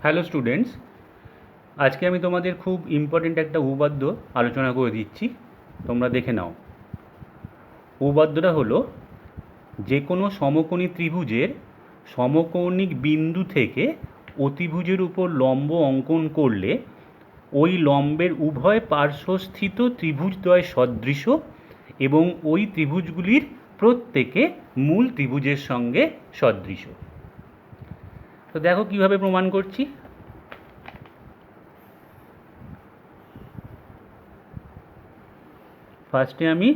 Hello students, আজকে আমি তোমাদের খুব ইম্পর্টেন্ট একটা উপপাদ্য আলোচনা করে দিচ্ছি। তোমরা দেখে নাও। উপপাদ্যটা হলো, যে কোনো সমকোণী ত্রিভুজের সমকৌণিক বিন্দু থেকে অতিভুজের উপর লম্ব অঙ্কন করলে ওই লম্বের উভয় পার্শ্বস্থিত ত্রিভুজদ্বয় সদৃশ এবং ওই ত্রিভুজগুলির প্রত্যেকে মূল ত্রিভুজের সঙ্গে সদৃশ। তো দেখো কিভাবে প্রমাণ করছি। ফার্স্টে আমি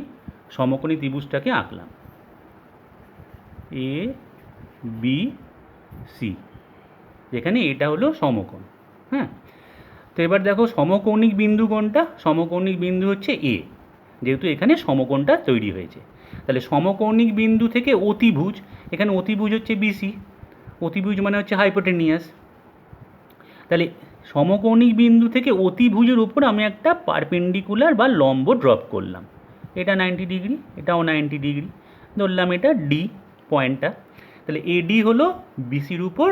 সমকোণী ত্রিভুজটাকে আঁকলাম, এ বি সি, যেখানে এটা হলো সমকোণ। হ্যাঁ, তো এবার দেখো সমকৌণিক বিন্দু কোনটা? সমকৌণিক বিন্দু হচ্ছে এ, যেহেতু এখানে সমকোণটা তৈরি হয়েছে। তাহলে সমকৌণিক বিন্দু থেকে অতিভুজ, এখানে অতিভুজ হচ্ছে বিসি, অতিভুজ মানে হচ্ছে হাইপোটেনিয়াস। তাহলে সমকৌণিক বিন্দু থেকে অতিভুজের উপর আমি একটা পারপেন্ডিকুলার বা লম্ব ড্রপ করলাম। এটা 90 ডিগ্রি, এটাও 90 ডিগ্রি, ধরলাম এটা ডি পয়েন্টটা। তাহলে এডি হলো বিসির উপর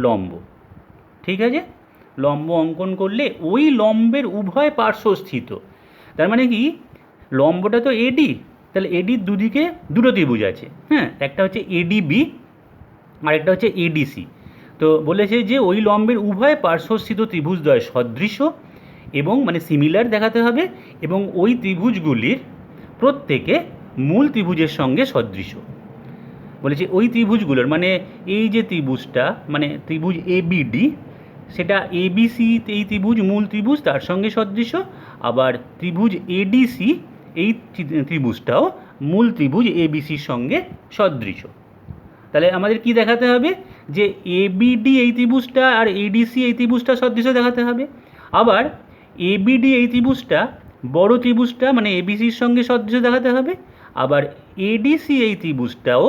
লম্ব। ঠিক আছে, লম্ব অঙ্কন করলে ওই লম্বের উভয় পার্শ্বস্থিত, তার মানে কি লম্বটা তো এডি, তাহলে এডির দুদিকে দুটো ত্রিভুজ আছে। হ্যাঁ, একটা হচ্ছে এডিবি আর একটা হচ্ছে এডিসি। তো বলেছে যে ওই লম্বের উভয় পার্শ্বস্থিত ত্রিভুজদ্বয় সদৃশ এবং মানে সিমিলার দেখাতে হবে, এবং ওই ত্রিভুজগুলির প্রত্যেকে মূল ত্রিভুজের সঙ্গে সদৃশ। বলেছে ওই ত্রিভুজগুলোর মানে এই যে ত্রিভুজটা মানে ত্রিভুজ এবিডি, সেটা এবিসি এই ত্রিভুজ মূল ত্রিভুজ তার সঙ্গে সদৃশ, আবার ত্রিভুজ এডিসি এই ত্রিভুজটাও মূল ত্রিভুজ এবিসির সঙ্গে সদৃশ। তাহলে আমাদের কি দেখাতে হবে? যে এবিডি এই ত্রিভুজটা আর এডিসি এই ত্রিভুজটা সদৃশ দেখাতে হবে। আবার এবিডি এই ত্রিভুজটা বড় ত্রিভুজটা মানে এবিসির সঙ্গে সদৃশ দেখাতে হবে। আবার এডিসি এই ত্রিভুজটাও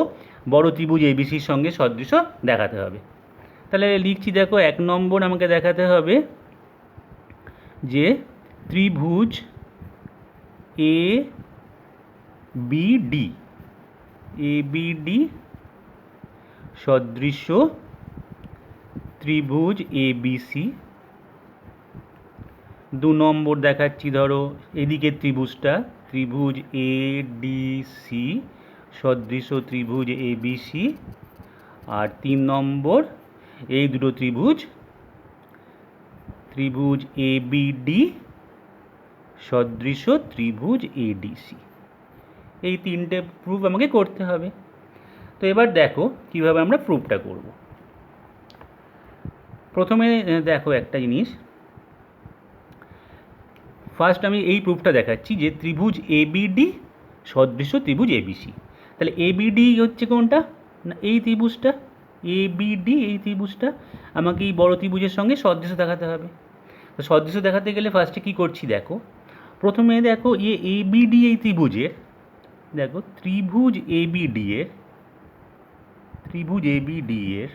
বড় ত্রিভুজ এবিসির সঙ্গে সদৃশ দেখাতে হবে। তাহলে লিখছি, দেখো 1 নম্বর আমাকে দেখাতে হবে যে ত্রিভুজ এ বিডি, এবিডি সদৃশ ত্রিভুজ এবিসি। 2 নম্বর দেখাচ্ছি, ধরো এদিকে ত্রিভুজটা ত্রিভুজ এডিসি সদৃশ ত্রিভুজ এবিসি। আর 3 নম্বর এই দুটো ত্রিভুজ, ত্রিভুজ এবিডি সদৃশ ত্রিভুজ এডিসি। এই 3টে প্রুফ আমাকে করতে হবে। তো এবার দেখো কিভাবে আমরা প্রুফটা করব। প্রথমে দেখো একটা জিনিস, ফার্স্ট আমি এই প্রুফটা দেখাচ্ছি যে ত্রিভুজ এবিডি সদৃশ ত্রিভুজ এবিসি। তাহলে এবিডি হচ্ছে কোনটা? না এই ত্রিভুজটা এবিডি, এই ত্রিভুজটা আমাকে এই বড় ত্রিভুজের সঙ্গে সদৃশ দেখাতে হবে। তো সদৃশ দেখাতে গেলে ফার্স্টে কী করছি দেখো, প্রথমে দেখো এবিডি এই ত্রিভুজের, দেখো ত্রিভুজ এবিডি এর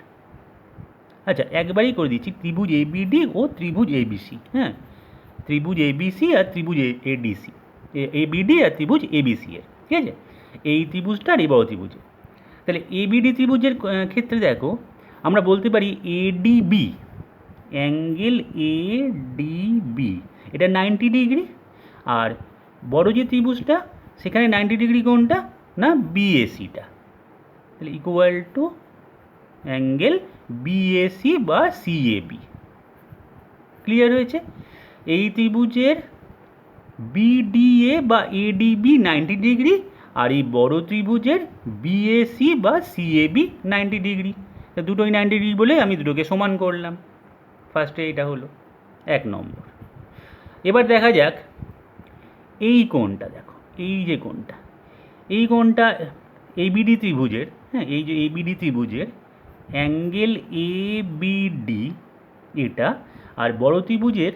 আচ্ছা একবারই করে দিচ্ছি, ত্রিভুজ এবিডি ও ত্রিভুজ এবিসি। হ্যাঁ, ত্রিভুজ এবিসি আর ত্রিভুজ এডিসি, এবিডি আর ত্রিভুজ এবিসি এর, ঠিক আছে, এই ত্রিভুজটা আর এই বড় ত্রিভুজে। তাহলে এবিডি ত্রিভুজের ক্ষেত্রে দেখো আমরা বলতে পারি এডিবি, অ্যাঙ্গেল এডিবি এটা 90 ডিগ্রি, আর বড় যে ত্রিভুজটা সেখানে 90 ডিগ্রি কোনটা? না বিএসিটা। তাহলে ইকুয়াল টু অ্যাঙ্গেল বিএসি বা সিএবি। ক্লিয়ার হয়েছে? এই ত্রিভুজের বিডিএ বা এডিবি 90 ডিগ্রি, আর এই বড় ত্রিভুজের বিএসি বা সিএবি 90 ডিগ্রি। দুটোই 90 ডিগ্রি বলে আমি দুটোকে সমান করলাম। ফার্স্টে এটা হলো 1 নম্বর। এবার দেখা যাক এই কোণটা, দেখো এই যে কোণটা, এই কোণটা এবিডি ত্রিভুজের, হ্যাঁ এই যে এবিডি ত্রিভুজের অ্যাঙ্গেল এবিডি এটা, আর বড় ত্রিভুজের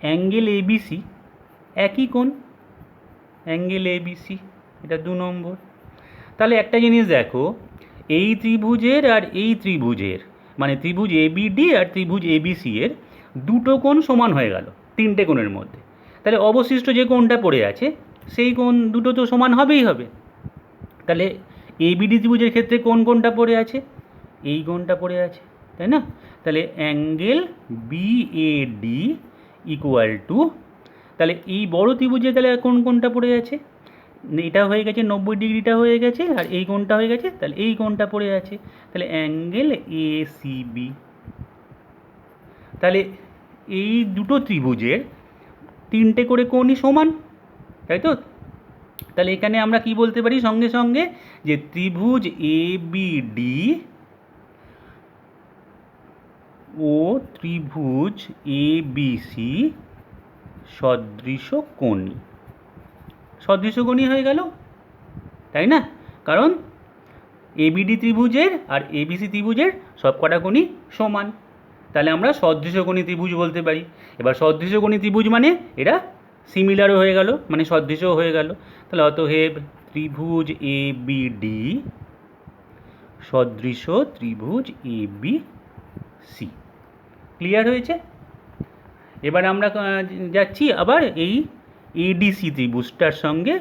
অ্যাঙ্গেল এবিসি একই কোণ, অ্যাঙ্গেল এবিসি এটা 2 নম্বর। তাহলে একটা জিনিস দেখো, এই ত্রিভুজের আর এই ত্রিভুজের মানে ত্রিভুজ এবিডি আর ত্রিভুজ এবিসি এর দুটো কোণ সমান হয়ে গেল 3টে কোণের মধ্যে। তাহলে অবশিষ্ট যে কোণটা পড়ে আছে সেই কোণ দুটো তো সমান হবেই হবে। তাহলে এবিডি ত্রিভুজের ক্ষেত্রে কোন কোণটা পড়ে আছে? এই কোণটা পড়ে আছে। তাই না? তাহলে অ্যাঙ্গেল বিএডি ইকুয়াল টু, তাহলে এই বড় ত্রিভুজে তাহলে কোনটা পড়ে আছে? এটা হয়ে গেছে 90 ডিগ্রিটা হয়ে গেছে, আর এই কোণটা হয়ে গেছে, তাহলে এই কোণটা পড়ে আছে। তাহলে অ্যাঙ্গেল এসিবি। তাহলে এই দুটো ত্রিভুজের 3টে করে কোণই সমান, তাই তো? তাহলে এখানে আমরা কি বলতে পারি সঙ্গে সঙ্গে, যে ত্রিভুজ এবিডি ও ত্রিভুজ এবিসি সদৃশকোণী। সদৃশকোণী হয়ে গেল, তাই না? কারণ এবিডি ত্রিভুজের আর এবিসি ত্রিভুজের সব কটা কোণই সমান, তাহলে আমরা সদৃশকোণী ত্রিভুজ বলতে পারি। এবার সদৃশকোণী ত্রিভুজ মানে এরা সিমিলারও হয়ে গেল, মানে সদৃশও হয়ে গেল। তাহলে অতএব ত্রিভুজ এবিডি সদৃশ ত্রিভুজ এবিসি। ক্লিয়ার হয়েছে? এবার আমরা যাচ্ছি আবার এই এডিসি ত্রিভুজটার সঙ্গে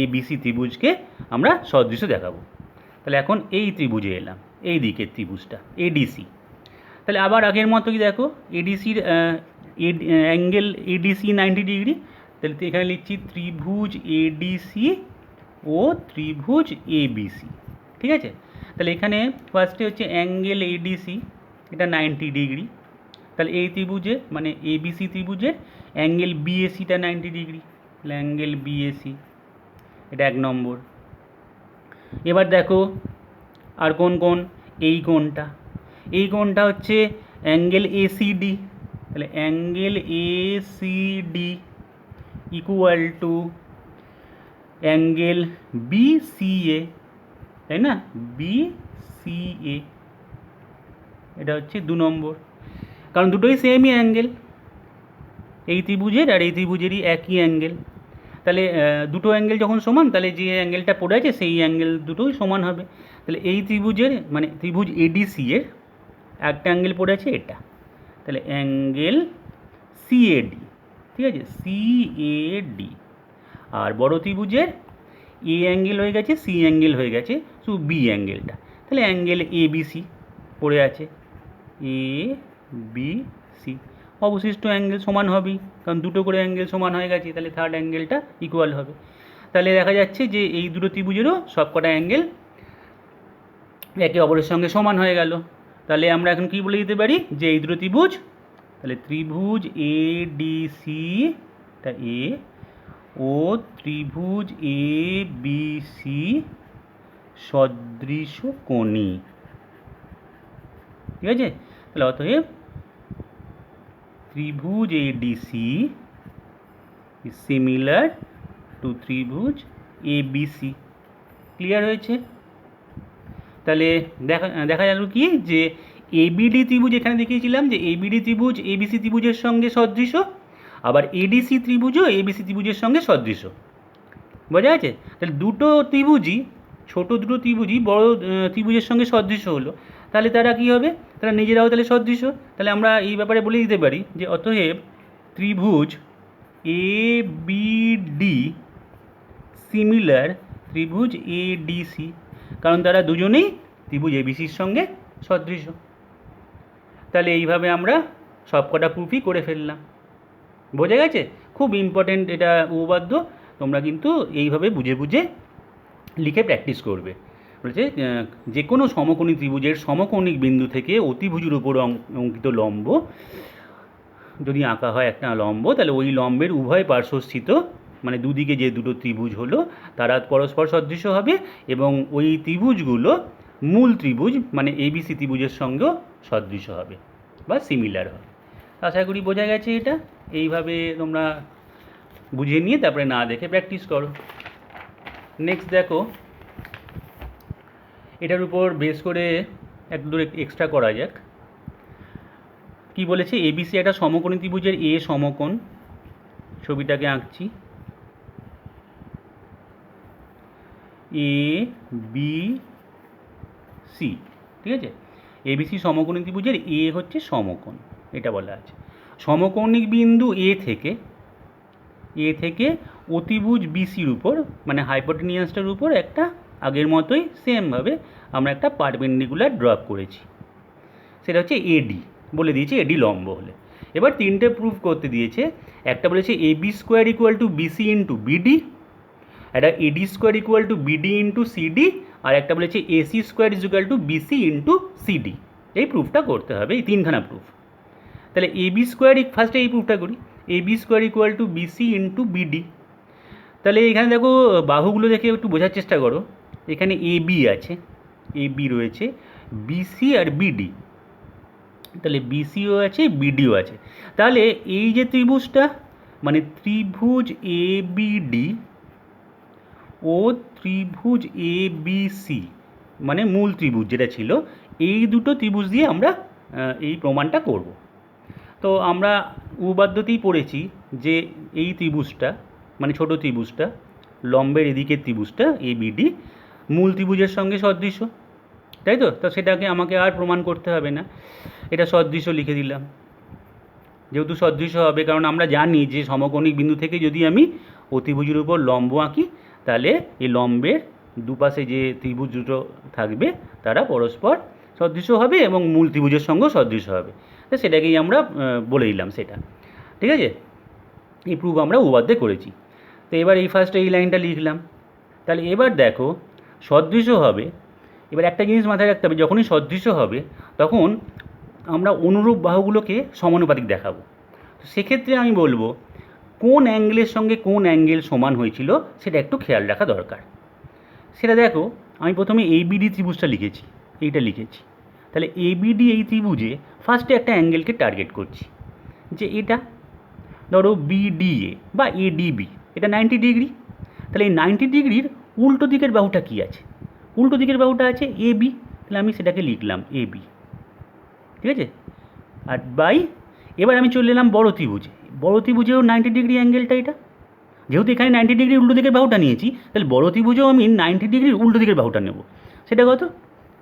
এবিসি ত্রিভুজকে আমরা সদৃশ দেখাবো। তাহলে এখন এই ত্রিভুজে এলাম, এই দিকের ত্রিভুজটা এডিসি। তাহলে আবার আগের মতোই দেখো, এডিসির অ্যাঙ্গেল এডিসি 90 ডিগ্রি। তাহলে এখানে লিখছি ত্রিভুজ এডিসি ও ত্রিভুজ এবিসি। ঠিক আছে? তাহলে এখানে ফার্স্টে হচ্ছে অ্যাঙ্গেল এডিসি, এটা 90 ডিগ্রি। তাহলে এই ত্রিভুজে মানে এবিসি ত্রিভুজের অ্যাঙ্গেল বিএসিটা 90 ডিগ্রি। তাহলে অ্যাঙ্গেল বিএসি, এটা 1 নম্বর। এবার দেখো আর কোন কোণ? এই কোণটা, এই কোণটা হচ্ছে অ্যাঙ্গেল এসিডি। তাহলে angle ACD equal to angle BCA, তাই না? বিসিএ, এটা হচ্ছে 2 নম্বর। কারণ দুটোই সেমই অ্যাঙ্গেল, এই ত্রিভুজের আর এই ত্রিভুজেরই একই অ্যাঙ্গেল। তাহলে দুটো অ্যাঙ্গেল যখন সমান, তাহলে যে অ্যাঙ্গেলটা পড়ে আছে সেই অ্যাঙ্গেল দুটোই সমান হবে। তাহলে এই ত্রিভুজের মানে ত্রিভুজ এডিসি এর একটা অ্যাঙ্গেল পড়ে আছে এটা, তাহলে অ্যাঙ্গেল সিএডি। ঠিক আছে? সিএডি। আর বড় ত্রিভুজের এ অ্যাঙ্গেল হয়ে গেছে, সি অ্যাঙ্গেল হয়ে গেছে, শুধু বি অ্যাঙ্গেলটা। তাহলে অ্যাঙ্গেল এবিসি পড়ে আছে, এ বি সি। অবশিষ্ট অ্যাঙ্গেল সমান হবেই, কারণ দুটো করে অ্যাঙ্গেল সমান হয়ে গেছে, তাহলে থার্ড অ্যাঙ্গেলটা ইকুয়াল হবে। তাহলে দেখা যাচ্ছে যে এই দুটো ত্রিভুজেরও সব কটা অ্যাঙ্গেল একে অপরের সঙ্গে সমান হয়ে গেল। তাহলে আমরা এখন কি বলে দিতে পারি, যে এই দুটো ত্রিভুজ, তাহলে ত্রিভুজ এডিসি টা এ ও ত্রিভুজ এবিসি সদৃশকোণী। ঠিক আছে? তাহলে অতএব ত্রিভুজ এডিসি is similar to ত্রিভুজ এবিসি। ক্লিয়ার হয়েছে? তাহলে দেখা গেল কি, যে এবিডি ত্রিভুজ এখানে দেখিয়েছিলাম যে এবিডি ত্রিভুজ এবিসি ত্রিভুজের সঙ্গে সদৃশ, আবার এডিসি ত্রিভুজও এবিসি ত্রিভুজের সঙ্গে সদৃশ। বোঝা গেছে? তাহলে দুটো ত্রিভুজই, ছোট দুটো ত্রিভুজই বড় ত্রিভুজের সঙ্গে সদৃশ হলো, তাহলে তারা কি হবে? তারা নিজেরাও তাহলে সদৃশ। তাহলে আমরা এই ব্যাপারে বলে দিতে পারি যে অতএব ত্রিভুজ এবিডি সিমিলার ত্রিভুজ এডিসি, কারণ তারা দুজনেই ত্রিভুজ এবিসির সঙ্গে সদৃশ। তাহলে এইভাবে আমরা সবকটা প্রুফই করে ফেললাম। বোঝা গেছে? খুব ইম্পর্টেন্ট এটা উপপাদ্য, তোমরা কিন্তু এইভাবে বুঝে বুঝে লিখে প্র্যাকটিস করবে। বলছে যে কোনো সমকোণী ত্রিভুজের সমকৌণিক বিন্দু থেকে অতিভুজের উপর অঙ্কিত লম্ব যদি আঁকা হয় একটা লম্ব, তাহলে ওই লম্বের উভয় পার্শ্বস্থিত মানে দুদিকে যে দুটো ত্রিভুজ হলো তারা পরস্পর সদৃশ হবে, এবং ওই ত্রিভুজগুলো মূল ত্রিভুজ মানে এবিসি ত্রিভুজের সঙ্গেও সদৃশ হবে বা সিমিলার হবে। আশা করি বোঝা গেছে এটা। এইভাবে তোমরা বুঝে নিয়ে তারপরে না দেখে প্র্যাকটিস করো। নেক্সট দেখো, এটার উপর বেস করে এক দূর এক্সট্রা করা যাক। কি বলেছে? এবিসি একটা সমকোণী ত্রিভুজের এ সমকোণ, ছবিটাকে আঁকছি, এ বি সি। ঠিক আছে? এবিসি সমকোণী ত্রিভুজের এ হচ্ছে সমকোণ, এটা বলা আছে। সমকৌণিক বিন্দু এ থেকে অতিভুজ বিসির উপর মানে হাইপোটেনিয়াসটার উপর একটা আগের মতোই সেমভাবে আমরা একটা পারপেন্ডিকুলার ড্রপ করেছি। সেটা হচ্ছে এডি, বলে দিয়েছে এডি লম্ব হলে। এবার তিনটে প্রুফ করতে দিয়েছে। একটা বলেছে A B square equal to BC into BD, একটা AD square equal to BD into CD, আর একটা বলেছে AC square is equal to BC into CD. এই প্রুফটা করতে হবে, এই তিনখানা প্রুফ। তাহলে এ বি স্কোয়ার, ফার্স্টে এই প্রুফটা করি, A B square equal to BC into BD. তাহলে এখানে দেখো বাহুগুলো দেখে একটু বোঝার চেষ্টা করো। এখানে এ বি আছে, এ বি রয়েছে, বিসি আর বিডি, তাহলে বিসিও আছে বিডিও আছে। তাহলে এই যে ত্রিভুজটা, মানে ত্রিভুজ এ বিডি ও ত্রিভুজ এ বি সি, মানে মূল ত্রিভুজ যেটা ছিল, এই দুটো ত্রিভুজ দিয়ে আমরা এই প্রমাণটা করব। তো আমরা উপপাদ্যতেই পড়েছি যে এই ত্রিভুজটা, মানে ছোট ত্রিভুজটা, লম্বের এদিকের ত্রিভুজটা এ বিডি মূল ত্রিভুজের সঙ্গে সদৃশ, তাই তো? তো সেটাকে আমাকে আর প্রমাণ করতে হবে না, এটা সদৃশ লিখে দিলাম। যেহেতু সদৃশ হবে, কারণ আমরা জানি যে সমকোণিক বিন্দু থেকে যদি আমি অতিভুজের উপর লম্ব আঁকি, তাহলে এই লম্বের দুপাশে যে ত্রিভুজ দুটো থাকবে তারা পরস্পর সদৃশ হবে এবং মূল ত্রিভুজের সঙ্গেও সদৃশ হবে। তো সেটাকেই আমরা বলে দিলাম সেটা, ঠিক আছে? এই প্রুফ আমরা উপপাদ্যে করেছি। তো এবার এই ফার্স্টে এই লাইনটা লিখলাম। তাহলে এবার দেখো সদৃশ হবে, এবার একটা জিনিস মাথায় রাখতে হবে, যখনই সদৃশ হবে তখন আমরা অনুরূপ বাহুগুলোকে সমানুপাতিক দেখাবো। তো সেক্ষেত্রে আমি বলবো কোন অ্যাঙ্গেলের সঙ্গে কোন অ্যাঙ্গেল সমান হয়েছিল সেটা একটু খেয়াল রাখা দরকার। সেটা দেখো, আমি প্রথমে এবিডি ত্রিভুজটা লিখেছি, এইটা লিখেছি। তাহলে এবিডি এই ত্রিভুজে ফার্স্টে একটা অ্যাঙ্গেলকে টার্গেট করছি, যে এটা ধরো বিডিএ বা এডিবি, এটা 90 ডিগ্রি। তাহলে এই 90 ডিগ্রির উল্টো দিকের বাহুটা কী আছে? উল্টো দিকের বাহুটা আছে এবি, তাহলে আমি সেটাকে লিখলাম এবি, ঠিক আছে? আর বাই, এবার আমি চলে এলাম বড় ত্রিভুজে। বড় ত্রিভুজেও 90 ডিগ্রি অ্যাঙ্গেলটা এটা, যেহেতু এখানে 90 ডিগ্রির উল্টো দিকের বাহুটা নিয়েছি, তাহলে বড় ত্রিভুজেও আমি 90 ডিগ্রির উল্টো দিকের বাহুটা নেব। সেটা কত?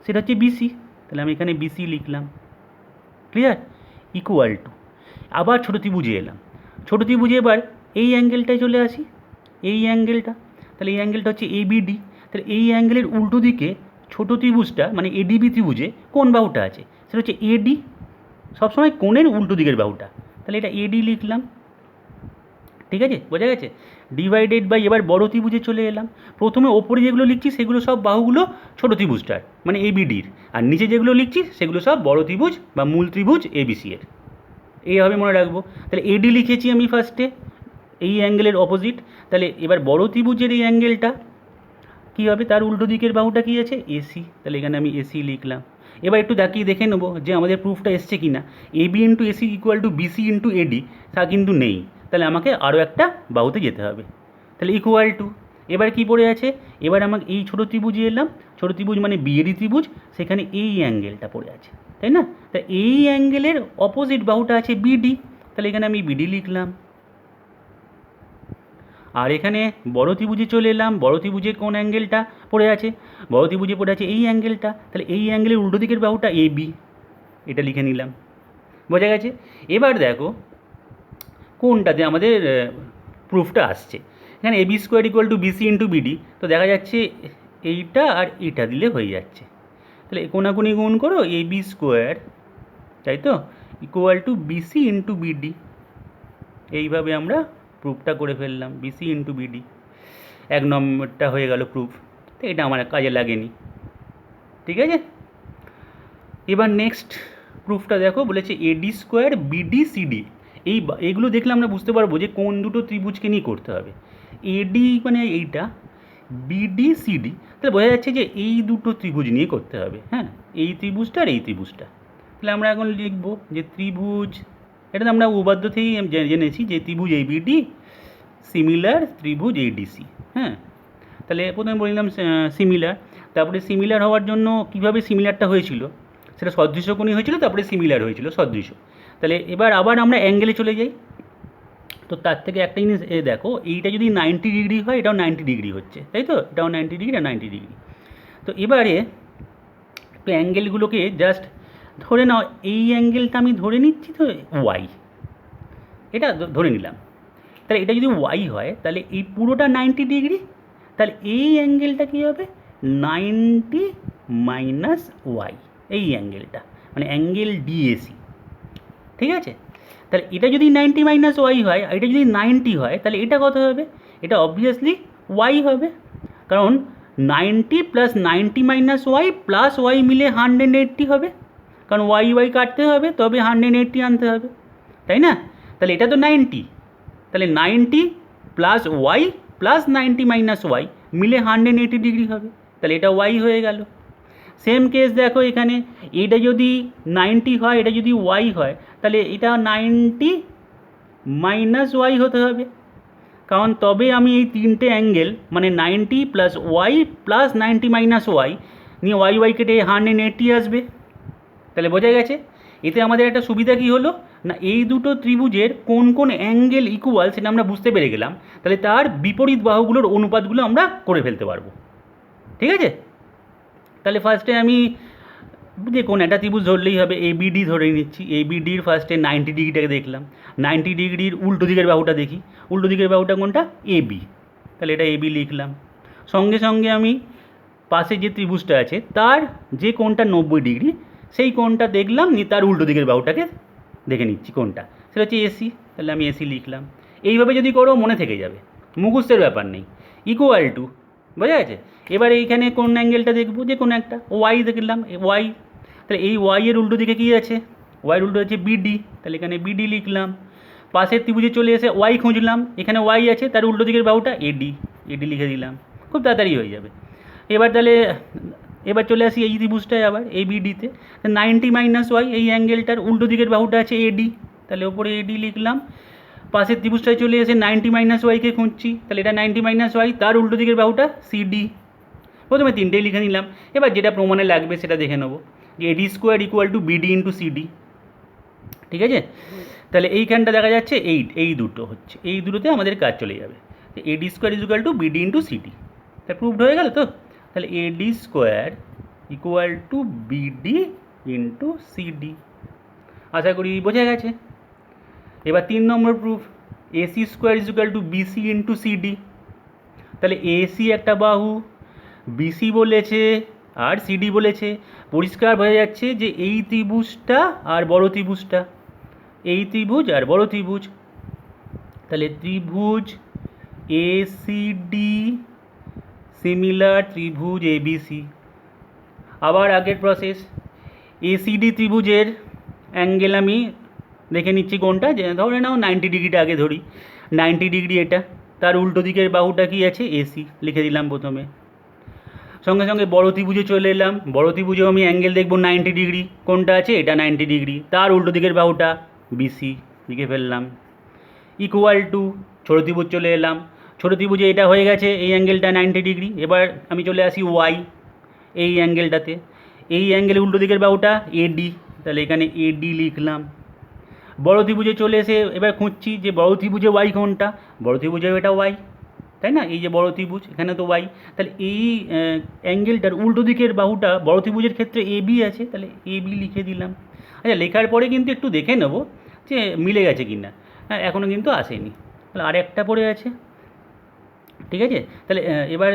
সেটা হচ্ছে বিসি, তাহলে আমি এখানে বিসি লিখলাম। ক্লিয়ার? ইকুয়াল টু, আবার ছোটো ত্রিভুজে এলাম। ছোটো ত্রিভুজে এবার এই অ্যাঙ্গেলটায় চলে আসি, এই অ্যাঙ্গেলটা, তাহলে এই অ্যাঙ্গেলটা হচ্ছে এবিডি। তাহলে এই অ্যাঙ্গেলের উল্টো দিকে ছোটো ত্রিভুজটা, মানে এডিবি ত্রিভুজে কোন বাহুটা আছে? সেটা হচ্ছে এডি, সবসময় কোণের উল্টো দিকের বাহুটা। তাহলে এটা এডি লিখলাম, ঠিক আছে? বোঝা গেছে? ডিভাইডেড বাই, এবার বড় ত্রিভুজে চলে এলাম। প্রথমে ওপরে যেগুলো লিখছি সেগুলো সব বাহুগুলো ছোটো ত্রিভুজটার, মানে এবিডির, আর নিচে যেগুলো লিখছি সেগুলো সব বড় ত্রিভুজ বা মূল ত্রিভুজ এবিসি এর। এইভাবে মনে রাখবো। তাহলে এডি লিখেছি আমি ফার্স্টে, এই অ্যাঙ্গেলের অপোজিট। তাহলে এবার বড় ত্রিভুজের এই অ্যাঙ্গেলটা কী হবে? তার উল্টো দিকের বাহুটা কী আছে? এসি, তাহলে এখানে আমি এসি লিখলাম। এবার একটু তাকিয়ে দেখে নেবো যে আমাদের প্রুফটা এসছে কি না। AB into AC equal to BC into AD, তা কিন্তু নেই, তাহলে আমাকে আরও একটা বাহুতে যেতে হবে। তাহলে ইকুয়াল টু, এবার কী পড়ে আছে? এবার আমাকে এই ছোটো ত্রিভুজে এলাম, ছোটো ত্রিভুজ মানে বিএডি ত্রিভুজ, সেখানে এই অ্যাঙ্গেলটা পড়ে আছে, তাই না? তা এই অ্যাঙ্গেলের অপোজিট বাহুটা আছে বিডি, তাহলে এখানে আমি বিডি লিখলাম। আর এখানে বড় ত্রিভুজে চলে এলাম, বড় ত্রিভুজে কোন অ্যাঙ্গেলটা পড়ে আছে? বড় ত্রিভুজে পড়ে আছে এই অ্যাঙ্গেলটা, তাহলে এই অ্যাঙ্গেলের উল্টো দিকের বাহুটা এবি, এটা লিখে নিলাম। বোঝা গেছে? এবার দেখো কোনটাতে আমাদের প্রুফটা আসছে। এখানে AB square equal to BC into BD, তো দেখা যাচ্ছে এইটা আর এইটা দিলে হয়ে যাচ্ছে। তাহলে কোনাকুনি গুণ করো, এবি স্কোয়ার, তাই তো, equal to BC into BD. এইভাবে আমরা প্রুফটা করে ফেললাম, বিসি ইন্টু বিডি। 1 নম্বরটা হয়ে গেল প্রুফ। তো এটা আমার কাজে লাগেনি, ঠিক আছে? এবার নেক্সট প্রুফটা দেখো, বলেছে এডি স্কোয়ার বিডি সিডি। এইগুলো দেখলে আমরা বুঝতে পারবো যে কোন দুটো ত্রিভুজকে নিয়ে করতে হবে। এডি মানে এইটা, বিডি সিডি, তাহলে বোঝা যাচ্ছে যে এই দুটো ত্রিভুজ নিয়ে করতে হবে। হ্যাঁ, এই ত্রিভুজটা আর এই ত্রিভুজটা। তাহলে আমরা এখন লিখব যে ত্রিভুজ, এটা তো আমরা উপপাদ্য থেকেই জেনেছি যে ত্রিভুজ এবিডি সিমিলার ত্রিভুজ এডিসি। হ্যাঁ, তাহলে প্রথমে বললাম সিমিলার, তারপরে সিমিলার হওয়ার জন্য কীভাবে সিমিলারটা হয়েছিল, সেটা সদৃশকোণী হয়েছিল, তারপরে সিমিলার হয়েছিল সদৃশ। তাহলে এবার আবার আমরা অ্যাঙ্গেলে চলে যাই। তো তার থেকে একটা জিনিস দেখো, এইটা যদি 90 ডিগ্রি হয়, এটাও 90 ডিগ্রি হচ্ছে, তাই তো? এটাও 90 ডিগ্রি আর 90 ডিগ্রি। তো এবারে একটু অ্যাঙ্গেলগুলোকে জাস্ট ধরে নাও, এই অ্যাঙ্গেলটা আমি ধরে নিচ্ছি তো ওয়াই, এটা ধরে নিলাম। তাহলে এটা যদি ওয়াই হয়, তাহলে এই পুরোটা 90 ডিগ্রি, তাহলে এই অ্যাঙ্গেলটা কী হবে? 90 মাইনাস ওয়াই, এই অ্যাঙ্গেলটা, মানে অ্যাঙ্গেল ডিএসি। ঠিক আছে, তাহলে এটা যদি 90 মাইনাস ওয়াই হয় আর এটা যদি 90 হয় তাহলে এটা কত হবে? এটা অবভিয়াসলি ওয়াই হবে, কারণ 90 plus 90 minus y plus y মিলে 180 হবে, কারণ ওয়াই ওয়াই কাটতে হবে তবে 180 আনতে হবে, তাই না? তাহলে এটা তো 90, তাহলে 90 plus y plus 90 minus y মিলে 180 ডিগ্রি হবে, তাহলে এটা ওয়াই হয়ে গেল। সেম কেস দেখো এখানে, এটা যদি 90 হয় এটা যদি ওয়াই হয় তাহলে এটা 90 মাইনাস ওয়াই হতে হবে, কারণ তবে আমি এই তিনটে অ্যাঙ্গেল মানে 90 plus y plus 90 minus y নিয়ে ওয়াই ওয়াই কেটে 180 আসবে। তাহলে বোঝা গেছে, এতে আমাদের একটা সুবিধা কী হলো না, এই দুটো ত্রিভুজের কোন কোন অ্যাঙ্গেল ইকুয়াল সেটা আমরা বুঝতে পেরে গেলাম, তাহলে তার বিপরীত বাহুগুলোর অনুপাতগুলো আমরা করে ফেলতে পারবো। ঠিক আছে, তাহলে ফার্স্টে আমি যে কোন একটা ত্রিভুজ ধরলেই হবে, এবিডি ধরে নিচ্ছি। এবিডির ফার্স্টে 90 ডিগ্রিটাকে দেখলাম, 90 ডিগ্রির উল্টো দিকের বাহুটা দেখি, উল্টো দিকের বাহুটা কোনটা? এবি, তাহলে এটা এবি লিখলাম। সঙ্গে সঙ্গে আমি পাশে যে ত্রিভুজটা আছে তার যে কোণটা 90 ডিগ্রি সেই কোণটা দেখলাম, নিয়ে তার উল্টো দিকের বাহুটাকে দেখে নিচ্ছি কোনটা, সেটা হচ্ছে এসি, তাহলে আমি এসি লিখলাম। এইভাবে যদি করো মনে থেকে যাবে, মুখস্থের ব্যাপার নেই। ইকুয়াল টু, বোঝা গেছে? এবার এইখানে কোন অ্যাঙ্গেলটা দেখবো, যে কোনো একটা ওয়াই দেখলাম, ওয়াই, তাহলে এই ওয়াইয়ের উল্টো দিকে কী আছে? ওয়াইয়ের উল্টো আছে বিডি, তাহলে এখানে বিডি লিখলাম। পাশের ত্রিভুজে চলে এসে ওয়াই খুঁজলাম, এখানে ওয়াই আছে, তার উল্টো দিকের বাহুটা এডি, এডি লিখে দিলাম, খুব তাড়াতাড়ি হয়ে যাবে। এবার তাহলে এবার চলে আসি এই ত্রিভুজটায় আবার এই বিডিতে, 90 মাইনাস ওয়াই এই অ্যাঙ্গেলটার উল্টো দিকের বাহুটা আছে এডি, তাহলে ওপরে এডি লিখলাম। পাশের ত্রিভুজটায় চলে এসে 90 মাইনাস ওয়াইকে খুঁজছি, তাহলে এটা 90 মাইনাস ওয়াই, তার উল্টো দিকের বাহুটা সিডি। প্রথমে তিনটেই লিখে নিলাম, এবার যেটা প্রমাণে লাগবে সেটা দেখে নেবো, যে এডি square equal to BD into CD. ঠিক আছে, তাহলে এইখানটা দেখা যাচ্ছে এই দুটো হচ্ছে, এই দুটোতে আমাদের কাজ চলে যাবে। AD square equal to BD into CD, তা প্রুভড হয়ে গেল তো। তাহলে AD square equal to BD into CD, আশা করি বোঝা গেছে। এবার 3 নম্বর proof, AC square equal to BC into CD. তাহলে এসি একটা বাহু, বিসি বলেছে আর সিডি বলেছে, পরিষ্কার বোঝা যাচ্ছে যে এই ত্রিভুজটা আর বড় ত্রিভুজটা, এই ত্রিভুজ আর বড় ত্রিভুজ, তাহলে ত্রিভুজ এসিডি সিমিলার ত্রিভুজ এবিসি। আবার আগের প্রসেস, এসিডি ত্রিভুজের অ্যাঙ্গেল আমি দেখে নিচ্ছি কোনটা, যে ধরে নাও 90 ডিগ্রিটা আগে ধরি, 90 ডিগ্রি এটা, তার উল্টো দিকের বাহুটা কি আছে? এসি লিখে দিলাম প্রথমে। সঙ্গে সঙ্গে বড় ত্রিভুজে চলে এলাম, বড় ত্রিভুজেও আমি অ্যাঙ্গেল দেখবো 90 ডিগ্রি, কোনটা আছে? এটা 90 ডিগ্রি, তার উল্টো দিকের বাহুটা বিসি লিখে ফেললাম। ইকুয়াল টু ছোটো ত্রিভুজ চলে এলাম, ছোটো ত্রিভুজে এটা হয়ে গেছে এই অ্যাঙ্গেলটা 90 ডিগ্রি, এবার আমি চলে আসি ওয়াই এই অ্যাঙ্গেলটাতে, এই অ্যাঙ্গেলের উল্টো দিকের বাহুটা এডি, তাহলে এখানে এডি লিখলাম। বড় ত্রিভুজে চলে এসে এবার খুঁজছি যে বড় ত্রিভুজে ওয়াই কোনটা, বড় ত্রিভুজেও এটা ওয়াই, তাই না? এই যে বড় ত্রিভুজ, এখানে তো ওয়াই, তাহলে এই অ্যাঙ্গেলটার উল্টো দিকের বাহুটা বড় ত্রিভুজের ক্ষেত্রে এবি আছে, তাহলে এবি লিখে দিলাম। আচ্ছা, লেখার পরে কিন্তু একটু দেখে নেবো যে মিলে গেছে কি না, হ্যাঁ এখনও কিন্তু আসেনি, তাহলে আর একটা পড়ে আছে। ঠিক আছে, তাহলে এবার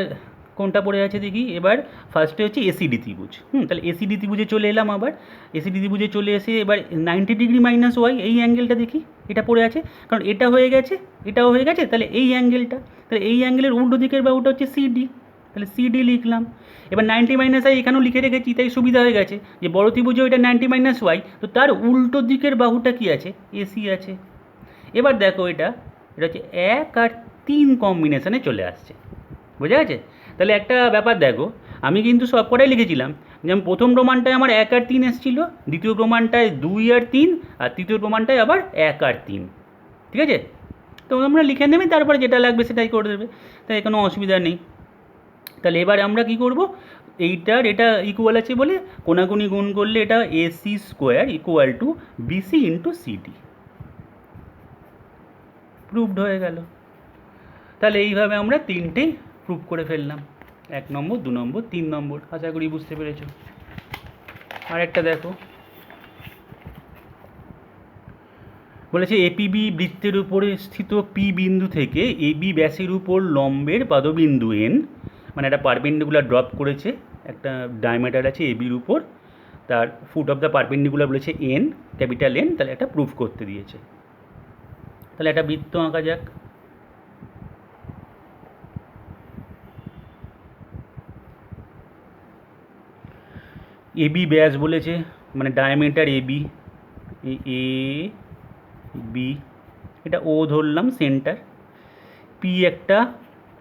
কোনটা পড়ে আছে দেখি, এবার ফার্স্টে হচ্ছে এসিডি ত্রিভুজ। তাহলে এসিডি ত্রিভুজে চলে এলাম, আবার এসিডি ত্রিভুজে চলে এসে এবার 90 ডিগ্রি মাইনাস ওয়াই এই অ্যাঙ্গেলটা দেখি, এটা পড়ে আছে, কারণ এটা হয়ে গেছে এটাও হয়ে গেছে, তাহলে এই অ্যাঙ্গেলটা, তাহলে এই অ্যাঙ্গেলের উল্টো দিকের বাহুটা হচ্ছে সিডি, তাহলে সিডি লিখলাম। এবার 90 মাইনাস ওয়াই এখানেও লিখে রেখেছি, তাই সুবিধা হয়ে গেছে যে বড় ত্রিভুজেও এটা 90 মাইনাস ওয়াই, তো তার উল্টো দিকের বাহুটা কি আছে? এসি আছে। এবার দেখো এটা হচ্ছে 1 আর 3 কম্বিনেশানে চলে আসছে, বোঝা গেছে? তাহলে একটা ব্যাপার দেখো, আমি কিন্তু সব কটাই লিখেছিলাম, যেমন প্রথম প্রমাণটায় আমার 1 আর 3 এসেছিলো, দ্বিতীয় প্রমাণটায় 2 আর 3, আর তৃতীয় প্রমাণটায় আবার 1 আর 3। ঠিক আছে, তো আমরা লিখে নেবে, তারপরে যেটা লাগবে সেটাই করে দেবে, তাই কোনো অসুবিধা নেই। তাহলে এবার আমরা কি করব, এইটার এটা ইকুয়াল আছে বলে কোনাকুনি গুণ করলে এটা AC square equal to BC into CD, proved হয়ে গেল। তাহলে এইভাবে আমরা তিনটেই প্রুভ করে ফেললাম, 1 নম্বর, 2 নম্বর, 3 নম্বর, আশা করি বুঝতে পেরেছ। আর একটা দেখো, বলেছে এপিবি বৃত্তের উপরে স্থিত পি বিন্দু থেকে এবি ব্যাসের উপর লম্বের পাদবিন্দু এন, মানে একটা পারপেন্ডিকুলার ড্রপ করেছে, একটা ডায়ামিটার আছে এবির উপর, তার ফুট অফ দ্য পারপেন্ডিকুলার বলেছে এন, ক্যাপিটাল এন, তাহলে একটা প্রুফ করতে দিয়েছে। তাহলে একটা বৃত্ত আঁকা যাক। এবি ব্যাস বলেছে, মানে ডায়ামিটার এবি, এ বি, এটা ও ধরলাম সেন্টার। পি একটা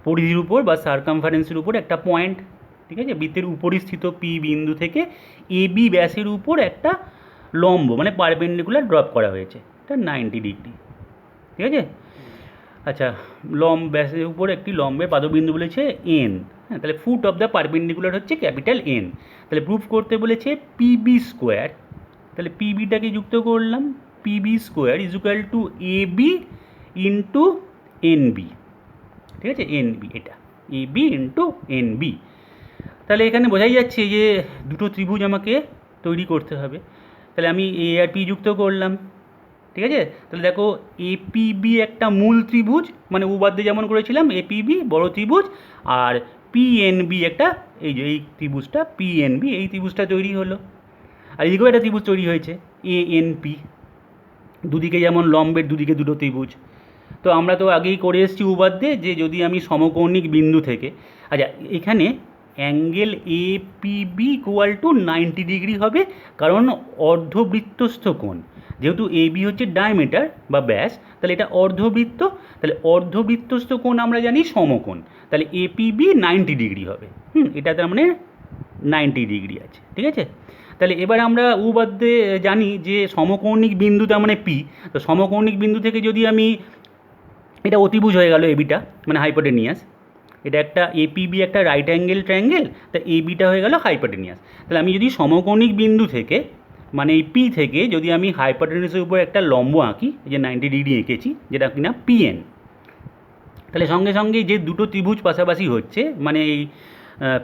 পরিধির উপর বা সার্কামফারেন্সের উপর একটা পয়েন্ট, ঠিক আছে, বৃত্তের উপরিস্থিত পি বিন্দু থেকে এ বি ব্যাসের উপর একটা লম্ব মানে পারপেন্ডিকুলার ড্রপ করা হয়েছে, এটা 90 ডিগ্রি, ঠিক আছে। আচ্ছা, ব্যাসের উপর একটি লম্বের পাদবিন্দু বলেছে এন, হ্যাঁ, তাহলে ফুট অফ দ্য পারপেন্ডিকুলার হচ্ছে ক্যাপিটাল এন। তাহলে প্রুফ করতে বলেছে পিবি স্কোয়ার, তাহলে পিবিটাকে যুক্ত করলাম, PB square is equal to A B into N B, ঠিক আছে, এন বি, এটা A B into N B. তাহলে এখানে বোঝাই যাচ্ছে যে দুটো ত্রিভুজ আমাকে তৈরি করতে হবে। তাহলে আমি এ আর পি যুক্ত করলাম, ঠিক আছে। তাহলে দেখো এপিবি একটা মূল ত্রিভুজ, মানে উপাদ্যে যেমন করেছিলাম এপিবি বড় ত্রিভুজ, আর পিএনবি একটা, এই যে এই ত্রিভুজটা পিএনবি, এই ত্রিভুজটা তৈরি হলো। আর এদিকেও একটা ত্রিভুজ তৈরি হয়েছে এএনপি, দুদিকে যেমন লম্বের দুদিকে দুটো ত্রিভুজ। তো আমরা তো আগেই করে এসেছি উপাদ্যে যে যদি আমি সমকৌণিক বিন্দু থেকে, আচ্ছা এখানে অ্যাঙ্গেল এ পিবি ইকুয়াল টু 90 ডিগ্রি হবে, কারণ অর্ধবৃত্তস্থ কোণ, যেহেতু এ বি হচ্ছে ডায়ামিটার বা ব্যাস, তাহলে এটা অর্ধবৃত্ত, তাহলে অর্ধবৃত্তস্থ কোণ আমরা জানি সমকোণ, তাহলে এ পিবি 90 ডিগ্রি হবে। এটা তার মানে 90 ডিগ্রি আছে, ঠিক আছে। তাহলে এবার আমরা উপপাদ্যে জানি যে সমকৌণিক বিন্দু তার মানে পি, তো সমকৌণিক বিন্দু থেকে যদি আমি, এটা অতিভুজ হয়ে গেল এবিটা, মানে হাইপোটেনিয়াস, এটা একটা এপিবি একটা রাইট অ্যাঙ্গেল ট্রায়াঙ্গেল, তা এবিটা হয়ে গেল হাইপোটেনিয়াস। তাহলে আমি যদি সমকৌণিক বিন্দু থেকে, মানে এই পি থেকে যদি আমি হাইপোটেনিয়াসের উপর একটা লম্ব আঁকি, এই যে 90 ডিগ্রি এঁকেছি, যেটা কিনা পিএন, তাহলে সঙ্গে সঙ্গে যে দুটো ত্রিভুজ পাশাপাশি হচ্ছে, মানে এই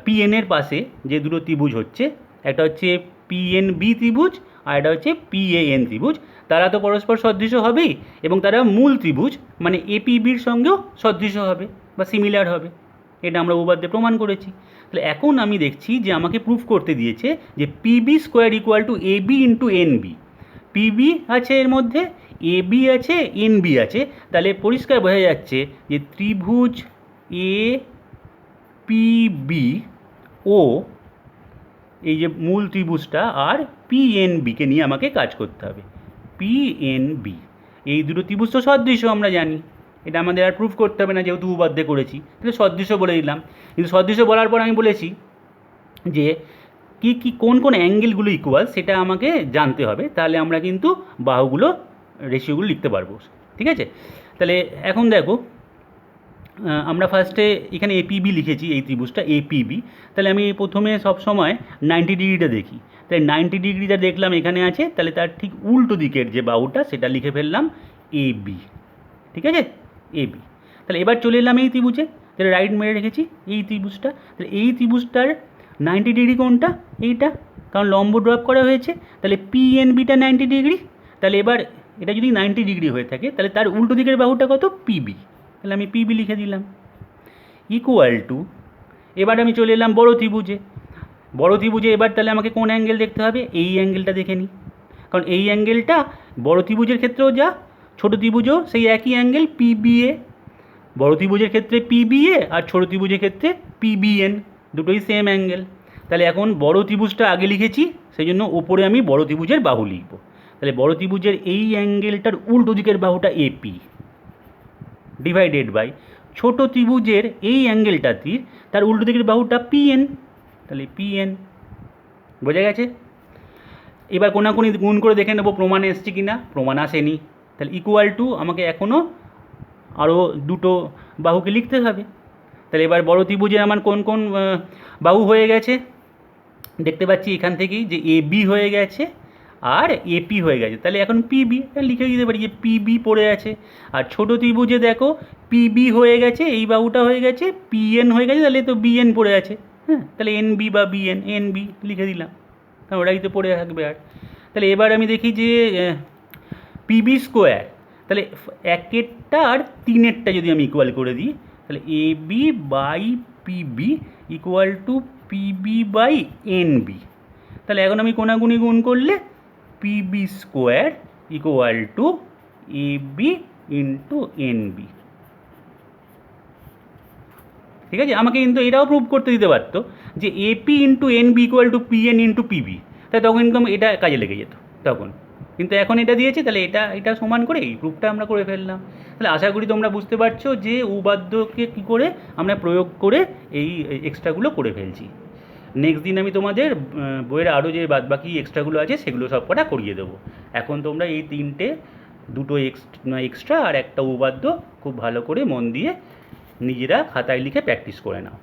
পিএনের পাশে যে দুটো ত্রিভুজ হচ্ছে, একটা হচ্ছে পিএনবি ত্রিভুজ আর একটা হচ্ছে পিএএন ত্রিভুজ, তারা তো পরস্পর সদৃশ হবেই, এবং তারা মূল ত্রিভুজ মানে এপিবির সঙ্গেও সদৃশ হবে বা সিমিলার হবে, এটা আমরা উপপাদ্যে প্রমাণ করেছি। তাহলে এখন আমি দেখছি যে আমাকে প্রুফ করতে দিয়েছে যে PB square equal to A B into N B. PB আছে এর মধ্যে, এ বি আছে, এন বি আছে, তাহলে পরিষ্কার বোঝা যাচ্ছে যে ত্রিভুজ এ পিবি ও এই যে মূল ত্রিভুজটা আর পিএনবিকে নিয়ে আমাকে কাজ করতে হবে। পিএনবি এই দুটো ত্রিভুজ তো সদৃশ আমরা জানি, এটা আমাদের আর প্রুফ করতে হবে না যেহেতু উপপাদ্যে করেছি, তাহলে সদৃশ বলে দিলাম। কিন্তু সদৃশ বলার পর আমি বলেছি যে কি কি কোন কোন অ্যাঙ্গেলগুলো ইকুয়াল সেটা আমাকে জানতে হবে, তাহলে আমরা কিন্তু বাহুগুলো রেশিওগুলো লিখতে পারবো, ঠিক আছে। তাহলে এখন দেখো, আমরা ফার্স্টে এখানে এপিবি লিখেছি, এই ত্রিভুজটা এপিবি, তাহলে আমি প্রথমে সবসময় 90 ডিগ্রিটা দেখি, তাহলে 90 ডিগ্রিটা দেখলাম এখানে আছে, তাহলে তার ঠিক উল্টো দিকের যে বাহুটা সেটা লিখে ফেললাম এবি, ঠিক আছে, এবি। তাহলে এবার চলে এলাম এই ত্রিভুজে, তাহলে রাইট মেরে রেখেছি এই ত্রিভুজটা, তাহলে এই ত্রিভুজটার 90 ডিগ্রি কোনটা, এইটা, কারণ লম্ব ড্রপ করা হয়েছে, তাহলে পিএনবিটা 90 ডিগ্রি। তাহলে এবার এটা যদি 90 ডিগ্রি হয়ে থাকে তাহলে তার উল্টো দিকের বাহুটা কত, পিবি, তাহলে আমি পিবি লিখে দিলাম ইকুয়াল টু, এবার আমি চলে এলাম বড় ত্রিভুজে। বড় ত্রিভুজে এবার তাহলে আমাকে কোন অ্যাঙ্গেল দেখতে হবে, এই অ্যাঙ্গেলটা দেখে নিই, কারণ এই অ্যাঙ্গেলটা বড় ত্রিভুজের ক্ষেত্রেও যা, ছোটো ত্রিভুজও সেই একই অ্যাঙ্গেল পিবিএ। বড় ত্রিভুজের ক্ষেত্রে পিবিএ আর ছোটো ত্রিভুজের ক্ষেত্রে পিবিএন, দুটোই সেম অ্যাঙ্গেল। তাহলে এখন বড় ত্রিভুজটা আগে লিখেছি, সেই জন্য ওপরে আমি বড় ত্রিভুজের বাহু লিখব। তাহলে বড় ত্রিভুজের এই অ্যাঙ্গেলটার উল্টো দিকের বাহুটা এপি ডিভাইডেড বাই ছোট ত্রিভুজের এই অ্যাঙ্গেলটাতির তার উল্টো দিকের বাহুটা পিএন, তাহলে পিএন, বোঝা গেছে। এবার কোনাকুনি গুণ করে দেখে নেবো প্রমাণে এসছে কি না, প্রমাণ আসেনি, তাহলে ইকুয়াল টু আমাকে এখনও আরও দুটো বাহুকে লিখতে হবে। তাহলে এবার বড় ত্রিভুজে আমার কোন কোন বাহু হয়ে গেছে দেখতে পাচ্ছি এখান থেকেই, যে এ বি হয়ে গেছে আর এপি হয়ে গেছে, তাহলে এখন পিবি লিখে দিতে পারি যে পিবি পড়ে আছে। আর ছোটো ত্রিভুজে দেখো পিবি হয়ে গেছে, এই বাহুটা হয়ে গেছে, পিএন হয়ে গেছে, তাহলে তো বিএন পড়ে আছে, হ্যাঁ, তাহলে এনবি বা বিএন, এনবি লিখে দিলাম, কারণ ওটাই তো পড়ে থাকবে। আর তাহলে এবার আমি দেখি যে পিবি স্কোয়ার, তাহলে একেরটা আর তিনেরটা যদি আমি ইকুয়াল করে দিই, তাহলে A B by PB equal to PB by NB. তাহলে এখন আমি কোনাগুনি গুণ করলে PB square equal to AB into NB. ঠিক আছে, আমাকে কিন্তু এটাও প্রুভ করতে দিতে পারতো যে AP into NB equal to PN into PB, তাই তখন কিন্তু এটা কাজে লেগে যেত তখন। কিন্তু এখন এটা দিয়েছে, তাহলে এটা সমান করে এই প্রুফটা আমরা করে ফেললাম। তাহলে আশা করি তোমরা বুঝতে পারছো যে উপপাদ্যকে কী করে আমরা প্রয়োগ করে এই এক্সট্রাগুলো করে ফেলছি। নেক্সট দিন আমি তোমাদের বইয়ের আরও যে বাদবাকি এক্সট্রাগুলো আছে সেগুলো সব কটা করিয়ে দেবো। এখন তোমরা এই দুটো এক্সট্রা আর একটা উপপাদ্য খুব ভালো করে মন দিয়ে নিজেরা খাতায় লিখে প্র্যাকটিস করে নাও।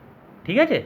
ঠিক আছে?